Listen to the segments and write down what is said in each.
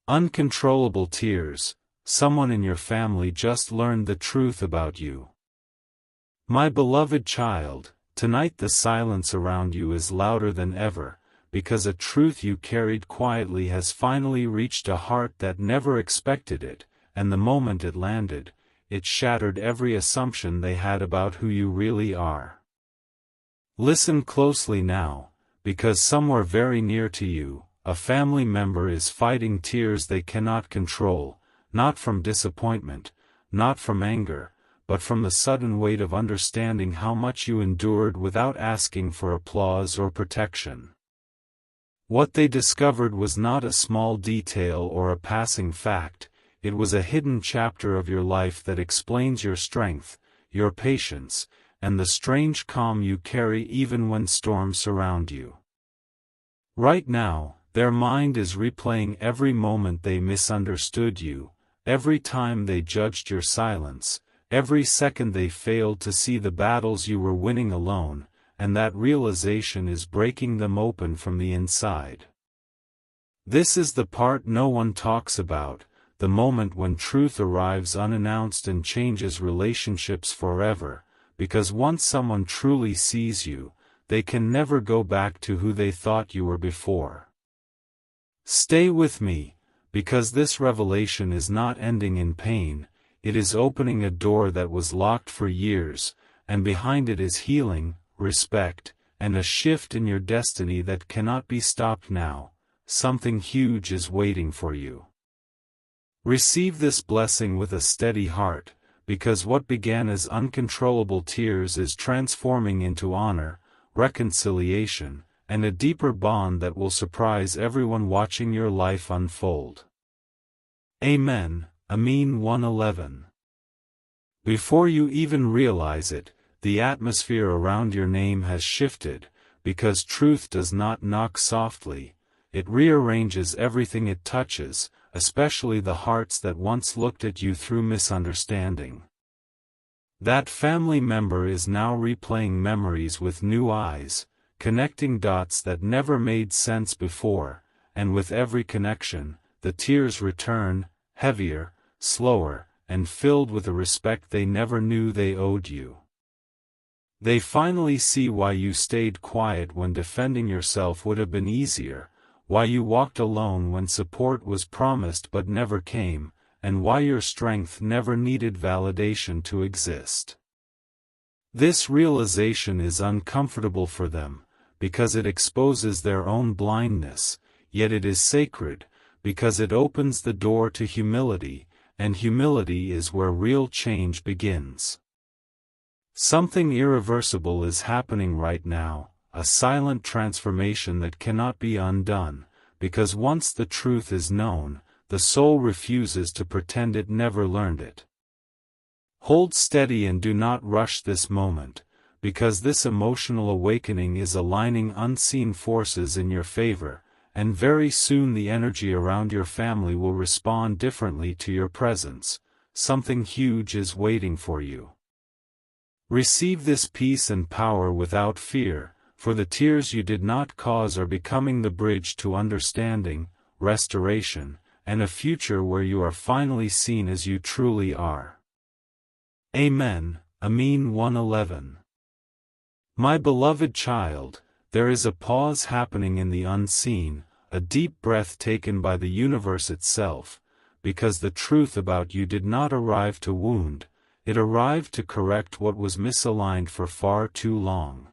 Uncontrollable tears. Someone in your family just learned the truth about you. My beloved child, tonight the silence around you is louder than ever, because a truth you carried quietly has finally reached a heart that never expected it, and the moment it landed, it shattered every assumption they had about who you really are. Listen closely now, because somewhere very near to you, a family member is fighting tears they cannot control, not from disappointment, not from anger, but from the sudden weight of understanding how much you endured without asking for applause or protection. What they discovered was not a small detail or a passing fact, it was a hidden chapter of your life that explains your strength, your patience, and the strange calm you carry even when storms surround you. Right now, their mind is replaying every moment they misunderstood you, every time they judged your silence, every second they failed to see the battles you were winning alone, and that realization is breaking them open from the inside. This is the part no one talks about, the moment when truth arrives unannounced and changes relationships forever, because once someone truly sees you, they can never go back to who they thought you were before. Stay with me, because this revelation is not ending in pain, it is opening a door that was locked for years, and behind it is healing, respect, and a shift in your destiny that cannot be stopped now. Something huge is waiting for you. Receive this blessing with a steady heart, because what began as uncontrollable tears is transforming into honor, reconciliation, and a deeper bond that will surprise everyone watching your life unfold. Amen. Amin 1:11. Before you even realize it, the atmosphere around your name has shifted, because truth does not knock softly, it rearranges everything it touches, especially the hearts that once looked at you through misunderstanding. That family member is now replaying memories with new eyes, connecting dots that never made sense before, and with every connection, the tears return, heavier, slower, and filled with a respect they never knew they owed you. They finally see why you stayed quiet when defending yourself would have been easier, why you walked alone when support was promised but never came, and why your strength never needed validation to exist. This realization is uncomfortable for them, because it exposes their own blindness, yet it is sacred, because it opens the door to humility, and humility is where real change begins. Something irreversible is happening right now, a silent transformation that cannot be undone, because once the truth is known, the soul refuses to pretend it never learned it. Hold steady and do not rush this moment, because this emotional awakening is aligning unseen forces in your favor, and very soon the energy around your family will respond differently to your presence. Something huge is waiting for you. Receive this peace and power without fear, for the tears you did not cause are becoming the bridge to understanding, restoration, and a future where you are finally seen as you truly are. Amen. Amin 1:11. My beloved child, there is a pause happening in the unseen, a deep breath taken by the universe itself, because the truth about you did not arrive to wound, it arrived to correct what was misaligned for far too long.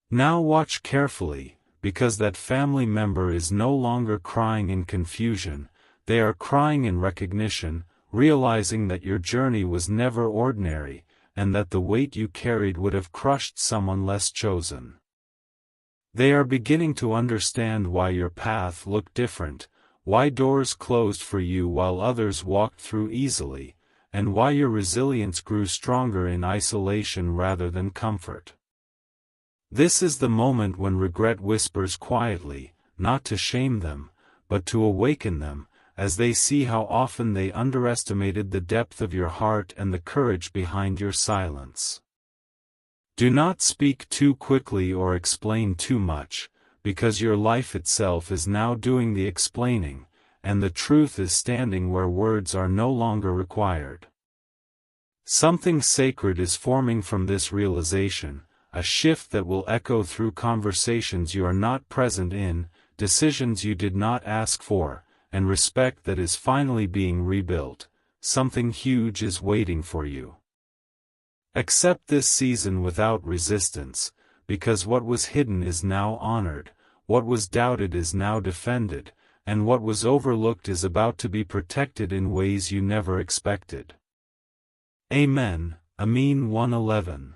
Now watch carefully, because that family member is no longer crying in confusion, they are crying in recognition, realizing that your journey was never ordinary, and that the weight you carried would have crushed someone less chosen. They are beginning to understand why your path looked different, why doors closed for you while others walked through easily, and why your resilience grew stronger in isolation rather than comfort. This is the moment when regret whispers quietly, not to shame them, but to awaken them, as they see how often they underestimated the depth of your heart and the courage behind your silence. Do not speak too quickly or explain too much, because your life itself is now doing the explaining, and the truth is standing where words are no longer required. Something sacred is forming from this realization, a shift that will echo through conversations you are not present in, decisions you did not ask for, and respect that is finally being rebuilt. Something huge is waiting for you. Accept this season without resistance, because what was hidden is now honored, what was doubted is now defended, and what was overlooked is about to be protected in ways you never expected. Amen. Amin 1:11.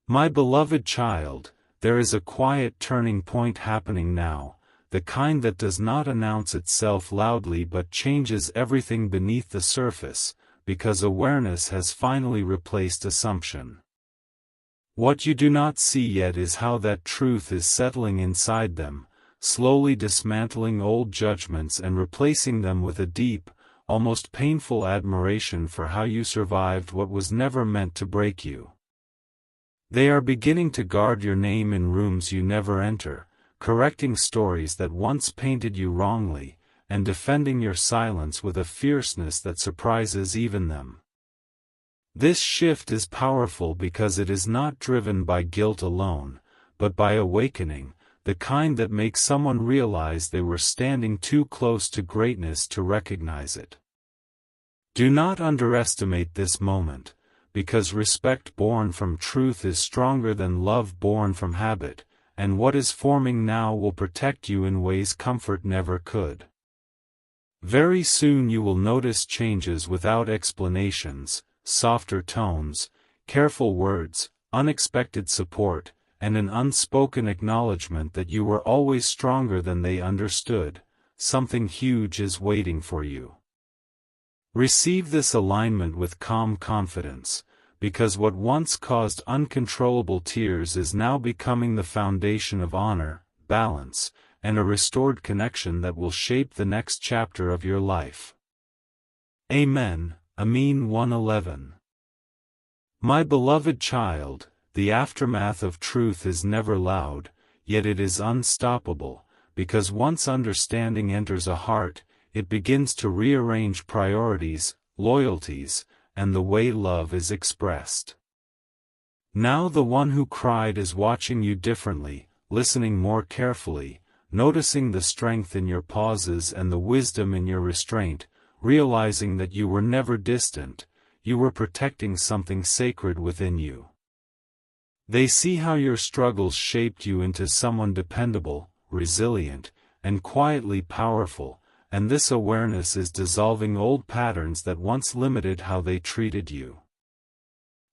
My beloved child, there is a quiet turning point happening now, the kind that does not announce itself loudly but changes everything beneath the surface, because awareness has finally replaced assumption. What you do not see yet is how that truth is settling inside them, slowly dismantling old judgments and replacing them with a deep, almost painful admiration for how you survived what was never meant to break you. They are beginning to guard your name in rooms you never enter, correcting stories that once painted you wrongly, and defending your silence with a fierceness that surprises even them. This shift is powerful because it is not driven by guilt alone, but by awakening, the kind that makes someone realize they were standing too close to greatness to recognize it. Do not underestimate this moment, because respect born from truth is stronger than love born from habit, and what is forming now will protect you in ways comfort never could. Very soon you will notice changes without explanations, softer tones, careful words, unexpected support, and an unspoken acknowledgement that you were always stronger than they understood. Something huge is waiting for you. Receive this alignment with calm confidence, because what once caused uncontrollable tears is now becoming the foundation of honor, balance, and a restored connection that will shape the next chapter of your life. Amen. Amin 1:11. My beloved child, the aftermath of truth is never loud, yet it is unstoppable, because once understanding enters a heart, it begins to rearrange priorities, loyalties, and the way love is expressed. Now the one who cried is watching you differently, listening more carefully, noticing the strength in your pauses and the wisdom in your restraint, realizing that you were never distant, you were protecting something sacred within you. They see how your struggles shaped you into someone dependable, resilient, and quietly powerful, and this awareness is dissolving old patterns that once limited how they treated you.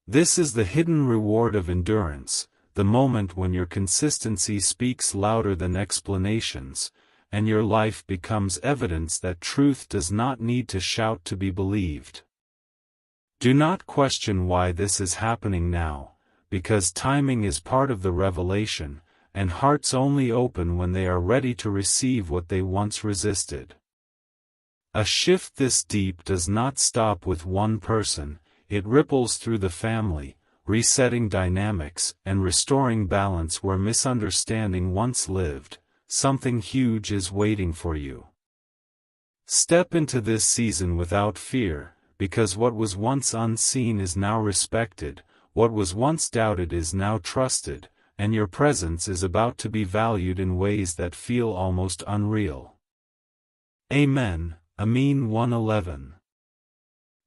This is the hidden reward of endurance, the moment when your consistency speaks louder than explanations, and your life becomes evidence that truth does not need to shout to be believed. Do not question why this is happening now, because timing is part of the revelation, and hearts only open when they are ready to receive what they once resisted. A shift this deep does not stop with one person, it ripples through the family, resetting dynamics and restoring balance where misunderstanding once lived. Something huge is waiting for you. Step into this season without fear, because what was once unseen is now respected, what was once doubted is now trusted, and your presence is about to be valued in ways that feel almost unreal. Amen. Amin 1:11.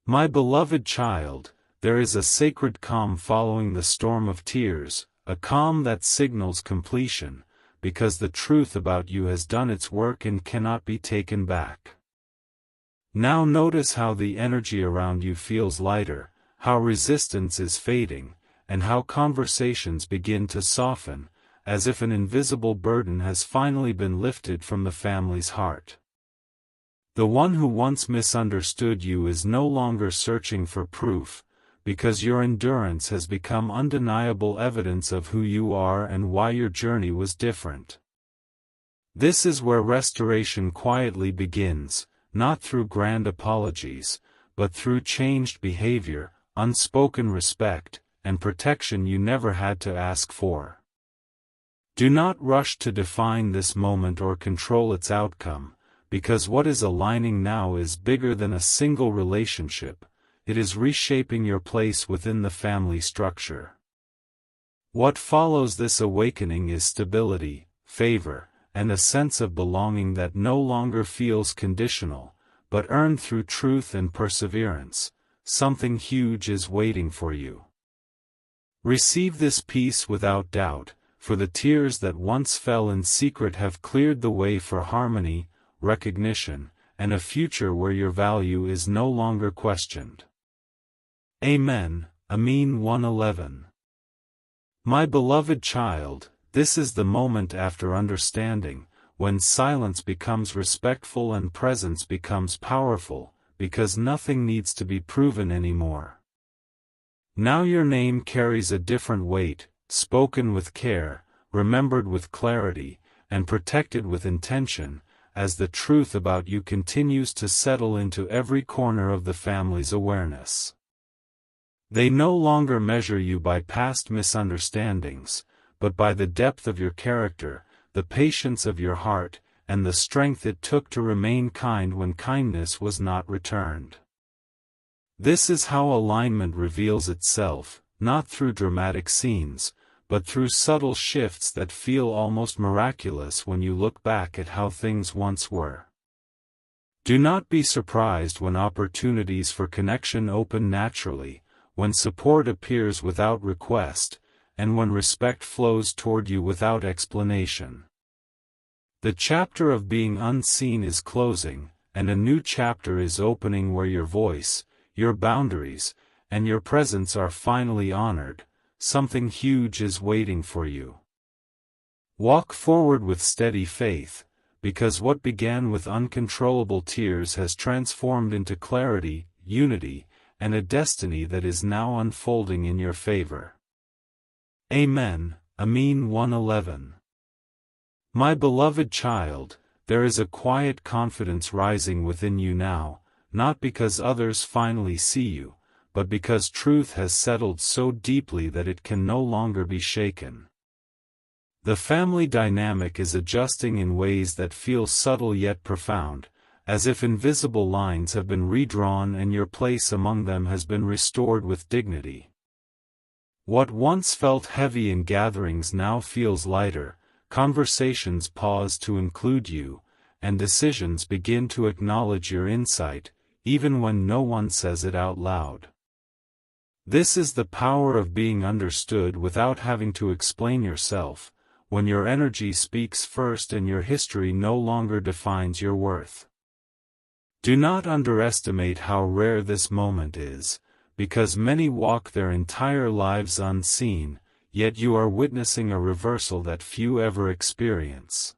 My beloved child, there is a sacred calm following the storm of tears, a calm that signals completion, because the truth about you has done its work and cannot be taken back. Now notice how the energy around you feels lighter, how resistance is fading, and how conversations begin to soften, as if an invisible burden has finally been lifted from the family's heart. The one who once misunderstood you is no longer searching for proof, because your endurance has become undeniable evidence of who you are and why your journey was different. This is where restoration quietly begins, not through grand apologies, but through changed behavior, unspoken respect, and protection you never had to ask for. Do not rush to define this moment or control its outcome, because what is aligning now is bigger than a single relationship. It is reshaping your place within the family structure. What follows this awakening is stability, favor, and a sense of belonging that no longer feels conditional, but earned through truth and perseverance. Something huge is waiting for you. Receive this peace without doubt, for the tears that once fell in secret have cleared the way for harmony, recognition, and a future where your value is no longer questioned. Amen. Amin 111. My beloved child, this is the moment after understanding, when silence becomes respectful and presence becomes powerful, because nothing needs to be proven anymore. Now your name carries a different weight, spoken with care, remembered with clarity, and protected with intention, as the truth about you continues to settle into every corner of the family's awareness. They no longer measure you by past misunderstandings, but by the depth of your character, the patience of your heart, and the strength it took to remain kind when kindness was not returned. This is how alignment reveals itself, not through dramatic scenes, but through subtle shifts that feel almost miraculous when you look back at how things once were. Do not be surprised when opportunities for connection open naturally, when support appears without request, and when respect flows toward you without explanation. The chapter of being unseen is closing, and a new chapter is opening where your voice, your boundaries, and your presence are finally honored. Something huge is waiting for you. Walk forward with steady faith, because what began with uncontrollable tears has transformed into clarity, unity, and a destiny that is now unfolding in your favor. Amen. Amin 111. My beloved child, there is a quiet confidence rising within you now, not because others finally see you, but because truth has settled so deeply that it can no longer be shaken. The family dynamic is adjusting in ways that feel subtle yet profound, as if invisible lines have been redrawn and your place among them has been restored with dignity. What once felt heavy in gatherings now feels lighter, conversations pause to include you, and decisions begin to acknowledge your insight, even when no one says it out loud. This is the power of being understood without having to explain yourself, when your energy speaks first and your history no longer defines your worth. Do not underestimate how rare this moment is, because many walk their entire lives unseen, yet you are witnessing a reversal that few ever experience.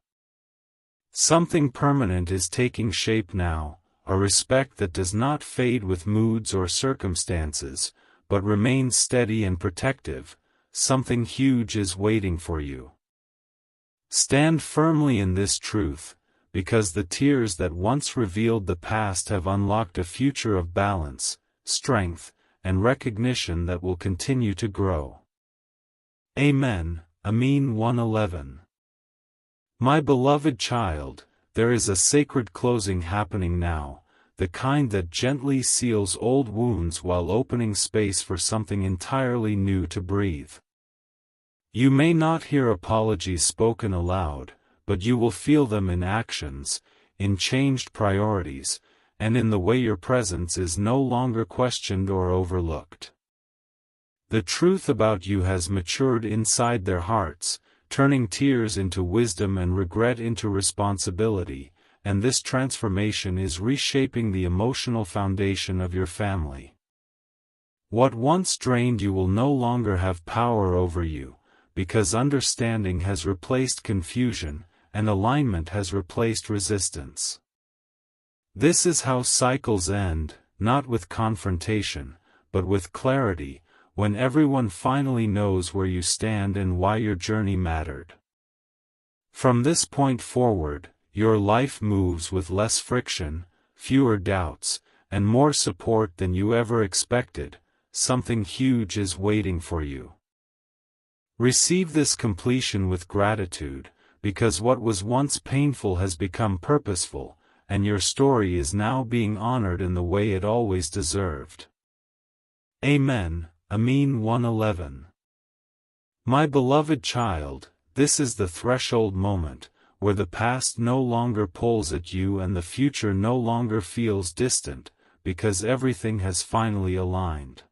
Something permanent is taking shape now, a respect that does not fade with moods or circumstances, but remains steady and protective. Something huge is waiting for you. Stand firmly in this truth, because the tears that once revealed the past have unlocked a future of balance, strength, and recognition that will continue to grow. Amen. Amin 111. My beloved child, there is a sacred closing happening now, the kind that gently seals old wounds while opening space for something entirely new to breathe. You may not hear apologies spoken aloud, but you will feel them in actions, in changed priorities, and in the way your presence is no longer questioned or overlooked. The truth about you has matured inside their hearts, turning tears into wisdom and regret into responsibility, and this transformation is reshaping the emotional foundation of your family. What once drained you will no longer have power over you, because understanding has replaced confusion, and alignment has replaced resistance. This is how cycles end, not with confrontation, but with clarity, when everyone finally knows where you stand and why your journey mattered. From this point forward, your life moves with less friction, fewer doubts, and more support than you ever expected. Something huge is waiting for you. Receive this completion with gratitude, because what was once painful has become purposeful, and your story is now being honored in the way it always deserved. Amen. Amin 111. My beloved child, this is the threshold moment, where the past no longer pulls at you and the future no longer feels distant, because everything has finally aligned.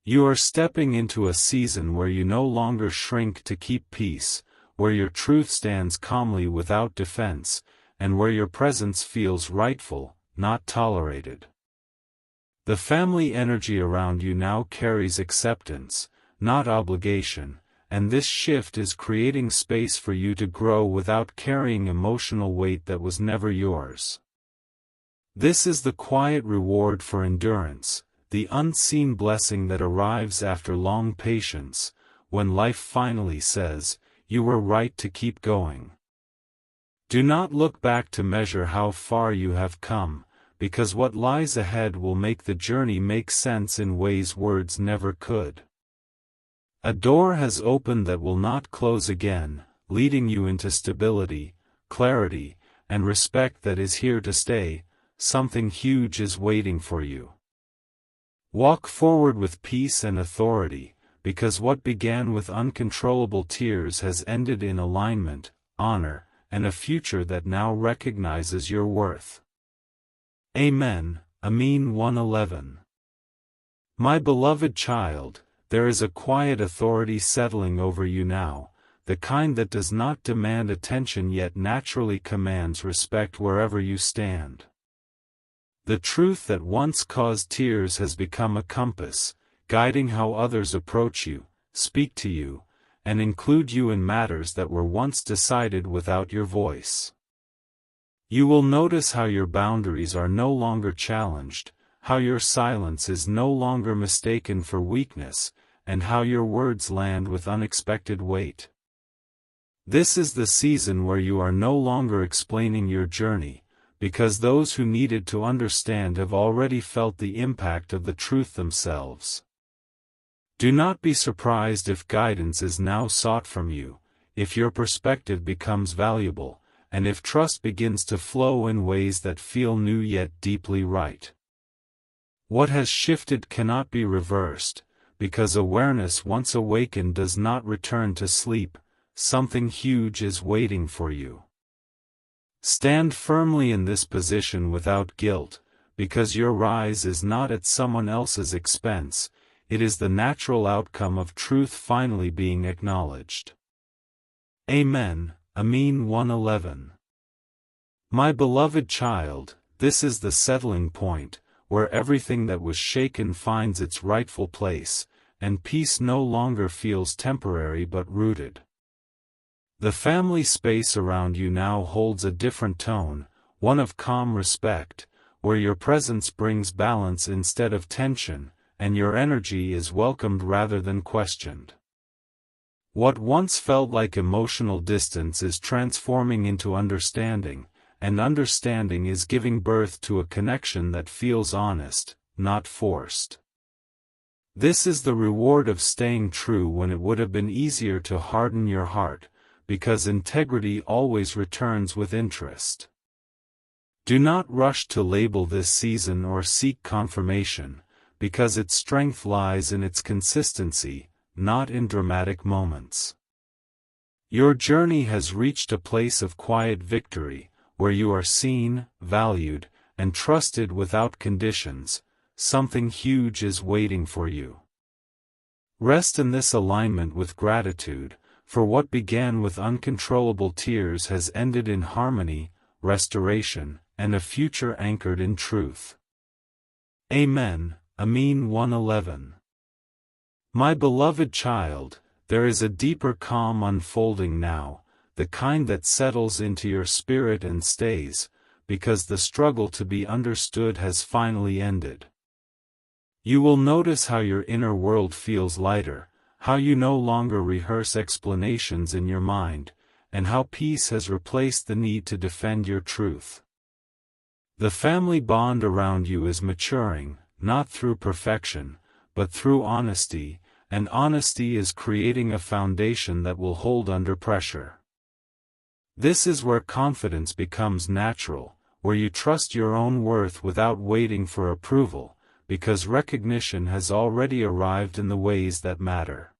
You are stepping into a season where you no longer shrink to keep peace, where your truth stands calmly without defense, and where your presence feels rightful, not tolerated. The family energy around you now carries acceptance, not obligation, and this shift is creating space for you to grow without carrying emotional weight that was never yours. This is the quiet reward for endurance, the unseen blessing that arrives after long patience, when life finally says, "You were right to keep going." Do not look back to measure how far you have come, because what lies ahead will make the journey make sense in ways words never could. A door has opened that will not close again, leading you into stability, clarity, and respect that is here to stay. Something huge is waiting for you. Walk forward with peace and authority, because what began with uncontrollable tears has ended in alignment, honor, and a future that now recognizes your worth. Amen. Amin 111. My beloved child, there is a quiet authority settling over you now, the kind that does not demand attention yet naturally commands respect wherever you stand. The truth that once caused tears has become a compass, guiding how others approach you, speak to you, and include you in matters that were once decided without your voice. You will notice how your boundaries are no longer challenged, how your silence is no longer mistaken for weakness, and how your words land with unexpected weight. This is the season where you are no longer explaining your journey, because those who needed to understand have already felt the impact of the truth themselves. Do not be surprised if guidance is now sought from you, if your perspective becomes valuable, and if trust begins to flow in ways that feel new yet deeply right. What has shifted cannot be reversed, because awareness once awakened does not return to sleep. Something huge is waiting for you. Stand firmly in this position without guilt, because your rise is not at someone else's expense, it is the natural outcome of truth finally being acknowledged. Amen. Amin 111. My beloved child, this is the settling point, where everything that was shaken finds its rightful place, and peace no longer feels temporary but rooted. The family space around you now holds a different tone, one of calm respect, where your presence brings balance instead of tension, and your energy is welcomed rather than questioned. What once felt like emotional distance is transforming into understanding, and understanding is giving birth to a connection that feels honest, not forced. This is the reward of staying true when it would have been easier to harden your heart, because integrity always returns with interest. Do not rush to label this season or seek confirmation, because its strength lies in its consistency, not in dramatic moments. Your journey has reached a place of quiet victory, where you are seen, valued, and trusted without conditions. Something huge is waiting for you. Rest in this alignment with gratitude, for what began with uncontrollable tears has ended in harmony, restoration, and a future anchored in truth. Amen. Amin 111. My beloved child, there is a deeper calm unfolding now, the kind that settles into your spirit and stays, because the struggle to be understood has finally ended. You will notice how your inner world feels lighter, how you no longer rehearse explanations in your mind, and how peace has replaced the need to defend your truth. The family bond around you is maturing, not through perfection, but through honesty, and honesty is creating a foundation that will hold under pressure. This is where confidence becomes natural, where you trust your own worth without waiting for approval, because recognition has already arrived in the ways that matter.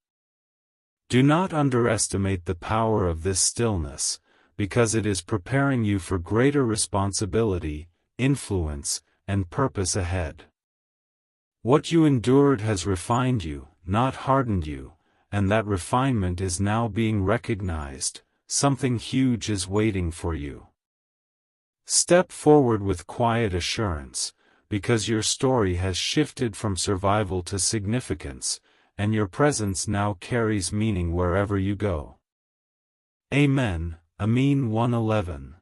Do not underestimate the power of this stillness, because it is preparing you for greater responsibility, influence, and purpose ahead. What you endured has refined you, not hardened you, and that refinement is now being recognized. Something huge is waiting for you. Step forward with quiet assurance, because your story has shifted from survival to significance, and your presence now carries meaning wherever you go. Amen. Amin 111.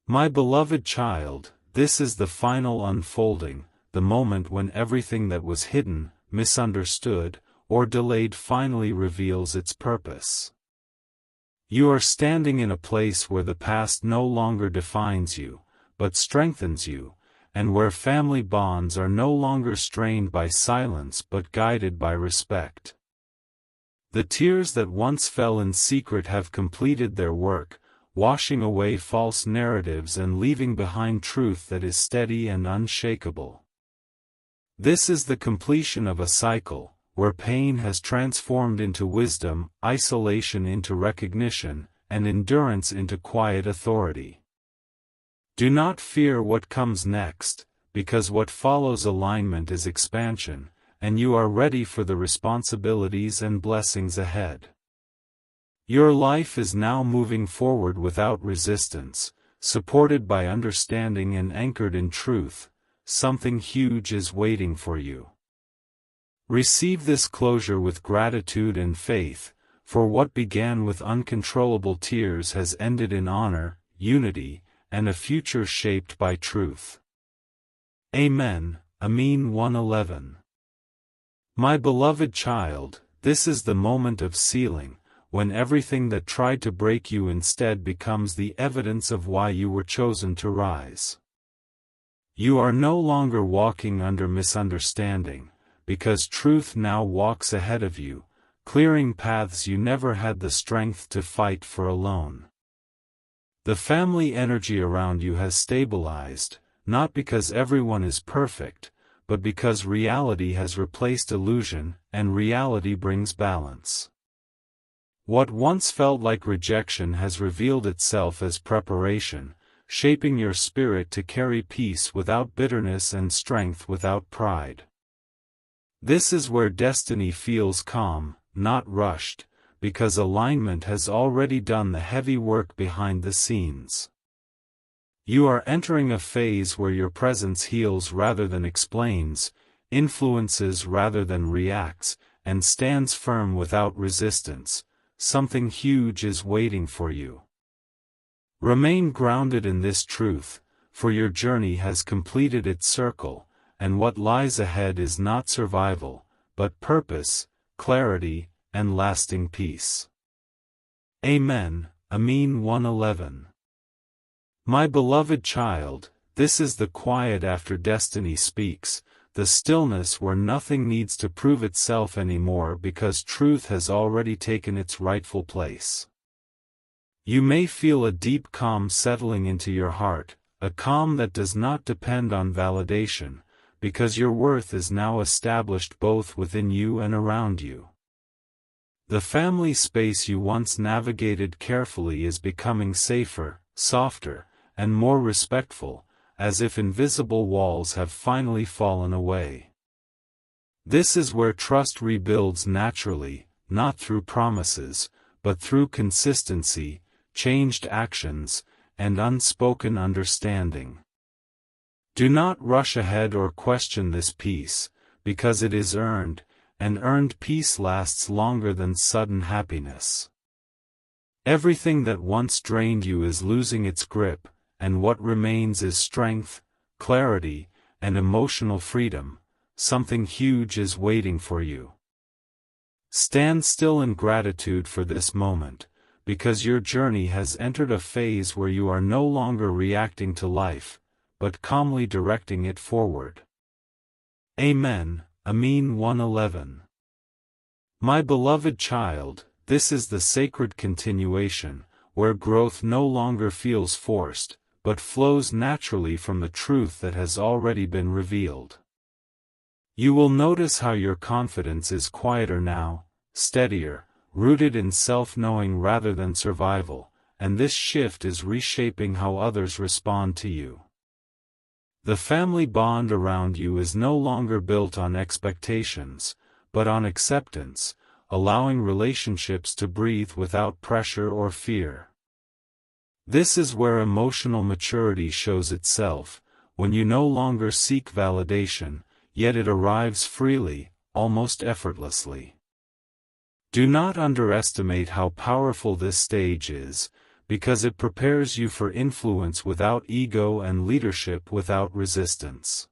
My beloved child, this is the final unfolding, the moment when everything that was hidden, misunderstood, or delayed finally reveals its purpose. You are standing in a place where the past no longer defines you, but strengthens you, and where family bonds are no longer strained by silence but guided by respect. The tears that once fell in secret have completed their work, washing away false narratives and leaving behind truth that is steady and unshakable. This is the completion of a cycle, where pain has transformed into wisdom, isolation into recognition, and endurance into quiet authority. Do not fear what comes next, because what follows alignment is expansion, and you are ready for the responsibilities and blessings ahead. Your life is now moving forward without resistance, supported by understanding and anchored in truth. Something huge is waiting for you. Receive this closure with gratitude and faith, for what began with uncontrollable tears has ended in honor, unity, and a future shaped by truth. Amen. Amin 111. My beloved child, this is the moment of sealing, when everything that tried to break you instead becomes the evidence of why you were chosen to rise. You are no longer walking under misunderstanding, because truth now walks ahead of you, clearing paths you never had the strength to fight for alone. The family energy around you has stabilized, not because everyone is perfect, but because reality has replaced illusion, and reality brings balance. What once felt like rejection has revealed itself as preparation, shaping your spirit to carry peace without bitterness and strength without pride. This is where destiny feels calm, not rushed, because alignment has already done the heavy work behind the scenes. You are entering a phase where your presence heals rather than explains, influences rather than reacts, and stands firm without resistance. Something huge is waiting for you. Remain grounded in this truth, for your journey has completed its circle, and what lies ahead is not survival, but purpose, clarity, and lasting peace. Amen. Amin 111. My beloved child, this is the quiet after destiny speaks, the stillness where nothing needs to prove itself anymore because truth has already taken its rightful place. You may feel a deep calm settling into your heart, a calm that does not depend on validation, because your worth is now established both within you and around you. The family space you once navigated carefully is becoming safer, softer, and more respectful, as if invisible walls have finally fallen away. This is where trust rebuilds naturally, not through promises, but through consistency, changed actions, and unspoken understanding. Do not rush ahead or question this peace, because it is earned, and earned peace lasts longer than sudden happiness. Everything that once drained you is losing its grip, and what remains is strength, clarity, and emotional freedom. Something huge is waiting for you. Stand still in gratitude for this moment, because your journey has entered a phase where you are no longer reacting to life, but calmly directing it forward. Amen. Amin 111. My beloved child, this is the sacred continuation, where growth no longer feels forced, but flows naturally from the truth that has already been revealed. You will notice how your confidence is quieter now, steadier, rooted in self-knowing rather than survival, and this shift is reshaping how others respond to you. The family bond around you is no longer built on expectations, but on acceptance, allowing relationships to breathe without pressure or fear. This is where emotional maturity shows itself, when you no longer seek validation, yet it arrives freely, almost effortlessly. Do not underestimate how powerful this stage is, because it prepares you for influence without ego and leadership without resistance.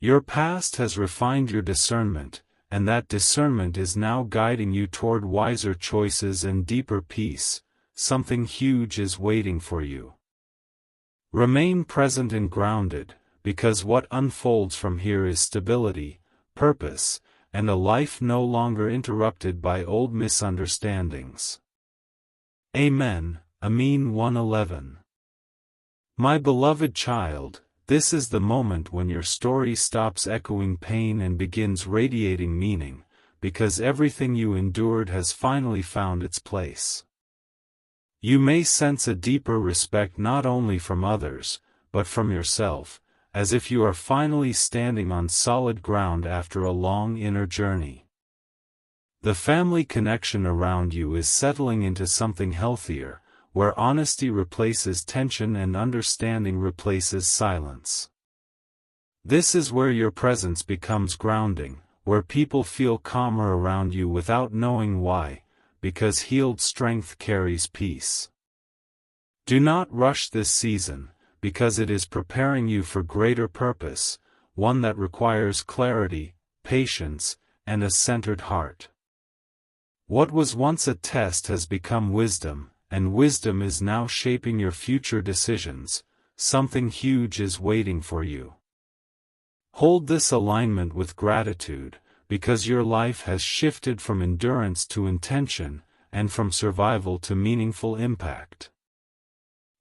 Your past has refined your discernment, and that discernment is now guiding you toward wiser choices and deeper peace. Something huge is waiting for you. Remain present and grounded, because what unfolds from here is stability, purpose, and a life no longer interrupted by old misunderstandings. Amen. Amin 1:11. My beloved child, this is the moment when your story stops echoing pain and begins radiating meaning, because everything you endured has finally found its place. You may sense a deeper respect not only from others, but from yourself, as if you are finally standing on solid ground after a long inner journey. The family connection around you is settling into something healthier, where honesty replaces tension and understanding replaces silence. This is where your presence becomes grounding, where people feel calmer around you without knowing why, because healed strength carries peace. Do not rush this season, because it is preparing you for greater purpose, one that requires clarity, patience, and a centered heart. What was once a test has become wisdom, and wisdom is now shaping your future decisions. Something huge is waiting for you. Hold this alignment with gratitude, because your life has shifted from endurance to intention, and from survival to meaningful impact.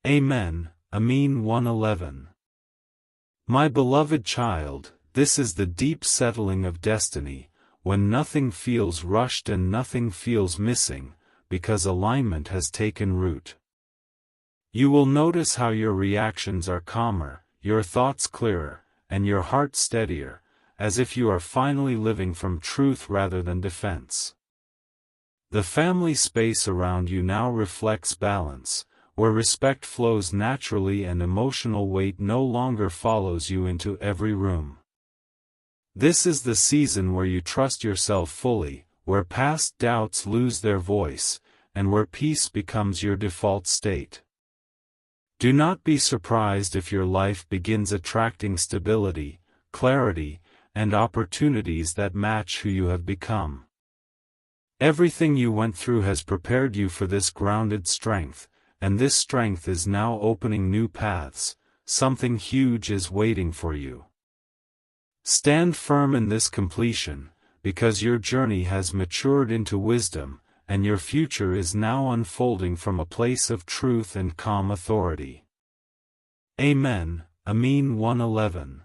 Amen. Amin 1:11. My beloved child, this is the deep settling of destiny, when nothing feels rushed and nothing feels missing, because alignment has taken root. You will notice how your reactions are calmer, your thoughts clearer, and your heart steadier, as if you are finally living from truth rather than defense. The family space around you now reflects balance, where respect flows naturally and emotional weight no longer follows you into every room. This is the season where you trust yourself fully, where past doubts lose their voice, and where peace becomes your default state. Do not be surprised if your life begins attracting stability, clarity, and opportunities that match who you have become. Everything you went through has prepared you for this grounded strength, and this strength is now opening new paths. Something huge is waiting for you. Stand firm in this completion, because your journey has matured into wisdom, and your future is now unfolding from a place of truth and calm authority. Amen. Amin 1:11.